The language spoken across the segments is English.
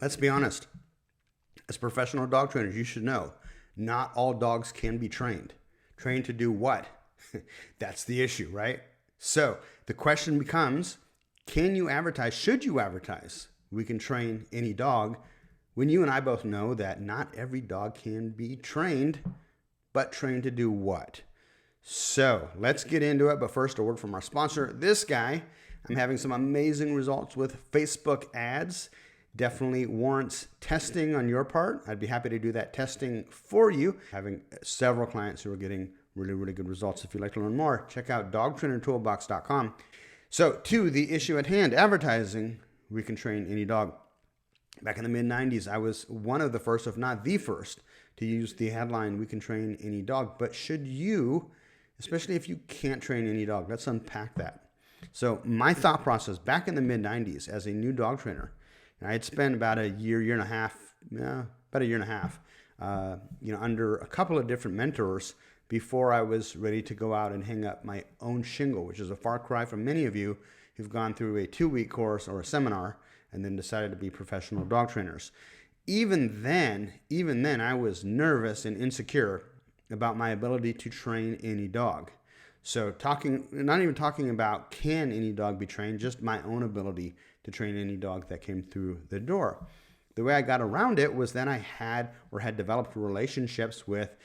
Let's be honest. As professional dog trainers, you should know not all dogs can be trained. Trained to do what? That's the issue, right? So the question becomes, can you advertise? Should you advertise? We can train any dog, when you and I both know that not every dog can be trained, but trained to do what? So let's get into it. But first, a word from our sponsor. This guy, I'm having some amazing results with Facebook ads. Definitely warrants testing on your part. I'd be happy to do that testing for you. Having several clients who are getting really, really good results. If you'd like to learn more, check out dogtrainertoolbox.com. So to the issue at hand, advertising, we can train any dog. Back in the mid-90s, I was one of the first, if not the first, to use the headline, we can train any dog. But should you, especially if you can't train any dog, let's unpack that. So my thought process back in the mid-90s as a new dog trainer, and I had spent about a year and a half, under a couple of different mentors before I was ready to go out and hang up my own shingle, which is a far cry from many of you who've gone through a 2-week course or a seminar and then decided to be professional dog trainers. Even then, I was nervous and insecure about my ability to train any dog. So not even talking about can any dog be trained, just my own ability to train any dog that came through the door. The way I got around it was then I had developed relationships with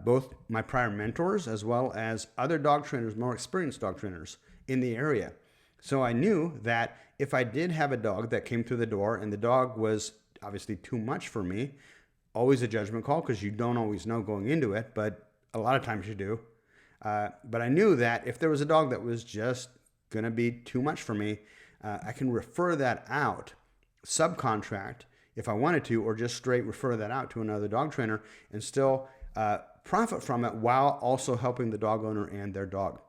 both my prior mentors as well as other dog trainers, more experienced dog trainers in the area. So I knew that if I did have a dog that came through the door and the dog was obviously too much for me, always a judgment call because you don't always know going into it, but a lot of times you do. But I knew that if there was a dog that was just going to be too much for me, I can refer that out, subcontract if I wanted to, or just straight refer that out to another dog trainer and still profit from it while also helping the dog owner and their dog.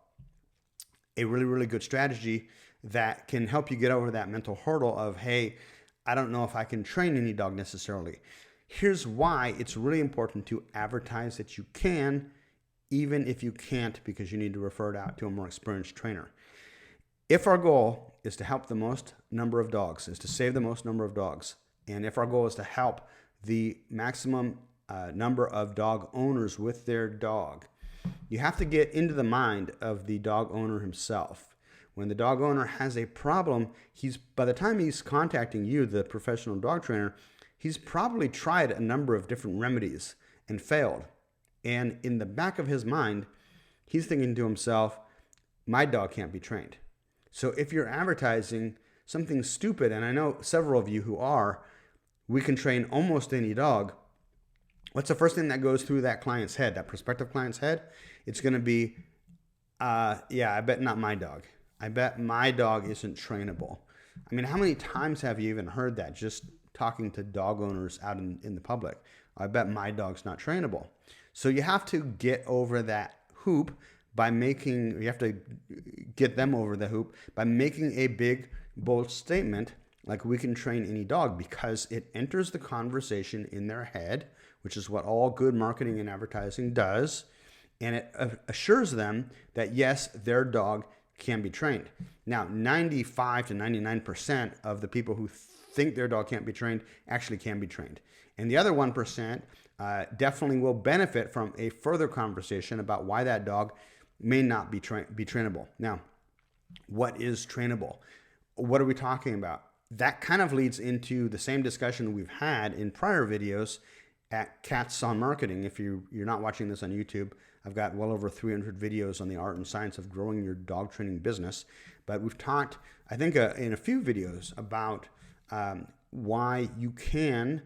A really, really good strategy that can help you get over that mental hurdle of, hey, I don't know if I can train any dog necessarily. Here's why it's really important to advertise that you can, even if you can't, because you need to refer it out to a more experienced trainer. If our goal is to help the most number of dogs, is to save the most number of dogs, and if our goal is to help the maximum number of dog owners with their dog, you have to get into the mind of the dog owner himself. When the dog owner has a problem, by the time he's contacting you, the professional dog trainer, he's probably tried a number of different remedies and failed. And in the back of his mind, he's thinking to himself, my dog can't be trained. So if you're advertising something stupid, and I know several of you who are, we can train almost any dog, what's the first thing that goes through that client's head, that prospective client's head? It's going to be, I bet not my dog. I bet my dog isn't trainable. I mean, how many times have you even heard that just talking to dog owners out in the public? I bet my dog's not trainable. So you have to get over that hoop you have to get them over the hoop by making a big, bold statement like we can train any dog, because it enters the conversation in their head, which is what all good marketing and advertising does. And it assures them that yes, their dog can be trained. Now, 95 to 99% of the people who think their dog can't be trained actually can be trained. And the other 1% definitely will benefit from a further conversation about why that dog may not be trainable. Now, what is trainable? What are we talking about? That kind of leads into the same discussion we've had in prior videos at Cats on Marketing. If you're not watching this on YouTube, I've got well over 300 videos on the art and science of growing your dog training business. But we've talked, I think, in a few videos about why you can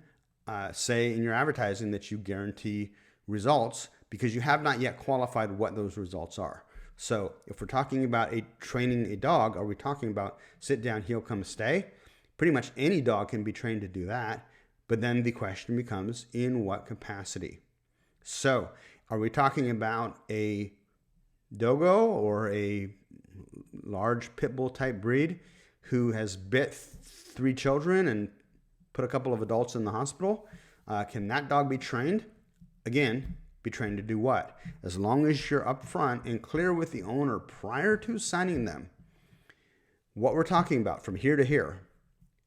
say in your advertising that you guarantee results, because you have not yet qualified what those results are. So if we're talking about training a dog, are we talking about sit down, heel, come, stay? Pretty much any dog can be trained to do that. But then the question becomes, in what capacity? So are we talking about a Dogo or a large pit bull type breed who has bit 3 children and put a couple of adults in the hospital? Can that dog be trained? Again, be trained to do what? As long as you're upfront and clear with the owner prior to signing them, what we're talking about from here to here,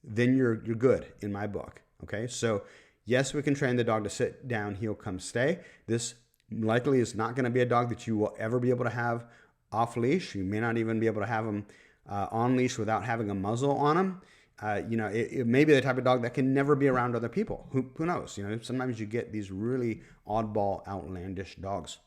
then you're good in my book. Okay, so yes, we can train the dog to sit down, heel, come, stay. This likely is not going to be a dog that you will ever be able to have off leash. You may not even be able to have him on leash without having a muzzle on him. It may be the type of dog that can never be around other people. Who knows? Sometimes you get these really oddball, outlandish dogs.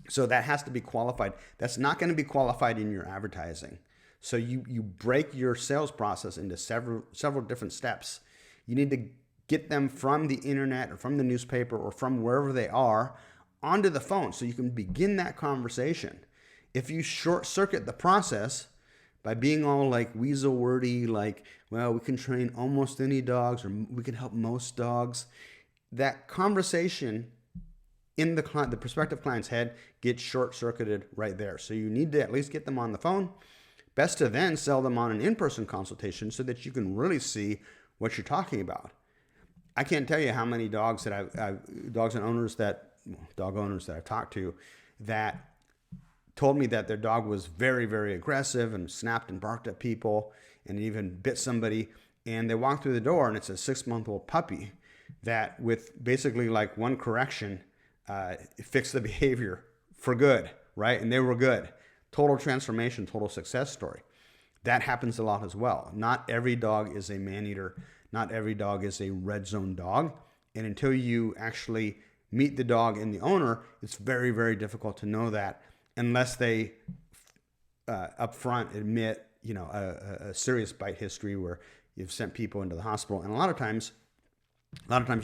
So that has to be qualified. That's not going to be qualified in your advertising. So you break your sales process into several different steps. You need to get them from the internet or from the newspaper or from wherever they are onto the phone so you can begin that conversation. If you short circuit the process by being all like weasel wordy, like, well, we can train almost any dogs or we can help most dogs, that conversation in the prospective client's head gets short circuited right there. So you need to at least get them on the phone. Best to then sell them on an in-person consultation so that you can really see what you're talking about. I can't tell you how many dogs that dog owners that I've talked to that told me that their dog was very, very aggressive and snapped and barked at people and even bit somebody. And they walk through the door and it's a 6-month-old puppy that with basically like one correction, fixed the behavior for good, right? And they were good. Total transformation, total success story. That happens a lot as well. Not every dog is a man-eater. Not every dog is a red zone dog. And until you actually meet the dog and the owner, it's very, very difficult to know that unless they up front admit, a serious bite history where you've sent people into the hospital. And a lot of times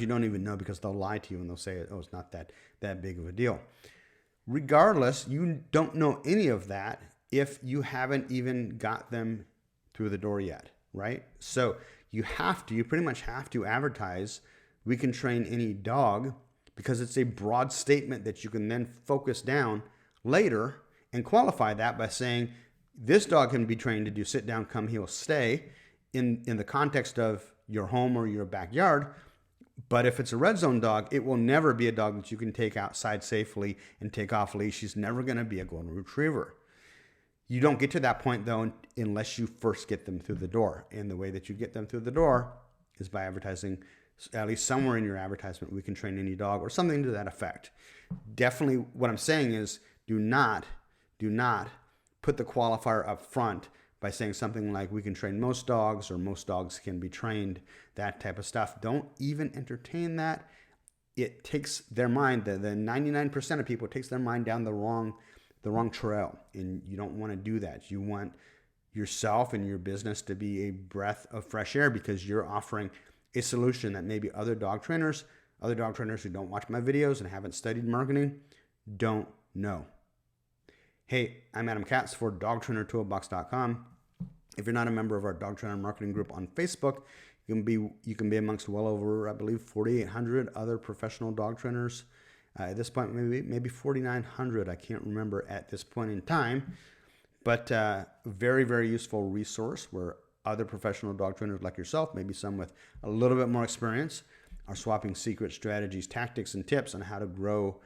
you don't even know because they'll lie to you and they'll say, oh, it's not that big of a deal. Regardless, you don't know any of that if you haven't even got them through the door yet, right? So you pretty much have to advertise, we can train any dog, because it's a broad statement that you can then focus down later and qualify that by saying, this dog can be trained to do sit down, come, heel, stay in the context of your home or your backyard. But if it's a red zone dog, it will never be a dog that you can take outside safely and take off leash. She's never going to be a golden retriever. You don't get to that point, though, unless you first get them through the door. And the way that you get them through the door is by advertising, at least somewhere in your advertisement, we can train any dog or something to that effect. Definitely what I'm saying is do not put the qualifier up front by saying something like we can train most dogs or most dogs can be trained, that type of stuff. Don't even entertain that. It takes their mind, the 99% of people, it takes their mind down the wrong trail, and you don't want to do that. You want yourself and your business to be a breath of fresh air because you're offering a solution that maybe other dog trainers who don't watch my videos and haven't studied marketing don't know. Hey, I'm Adam Katz for DogTrainerToolbox.com. If you're not a member of our Dog Trainer Marketing Group on Facebook, you can be amongst well over, I believe, 4,800 other professional dog trainers. At this point, maybe 4,900. I can't remember at this point in time. But very, very useful resource where other professional dog trainers like yourself, maybe some with a little bit more experience, are swapping secret strategies, tactics, and tips on how to grow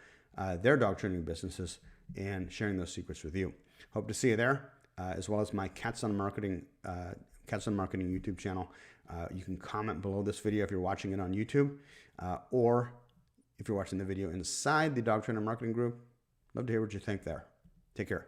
their dog training businesses and sharing those secrets with you. Hope to see you there, as well as my Cats on Marketing YouTube channel. You can comment below this video if you're watching it on YouTube, or if you're watching the video inside the Dog Trainer Marketing Group. Love to hear what you think there. Take care.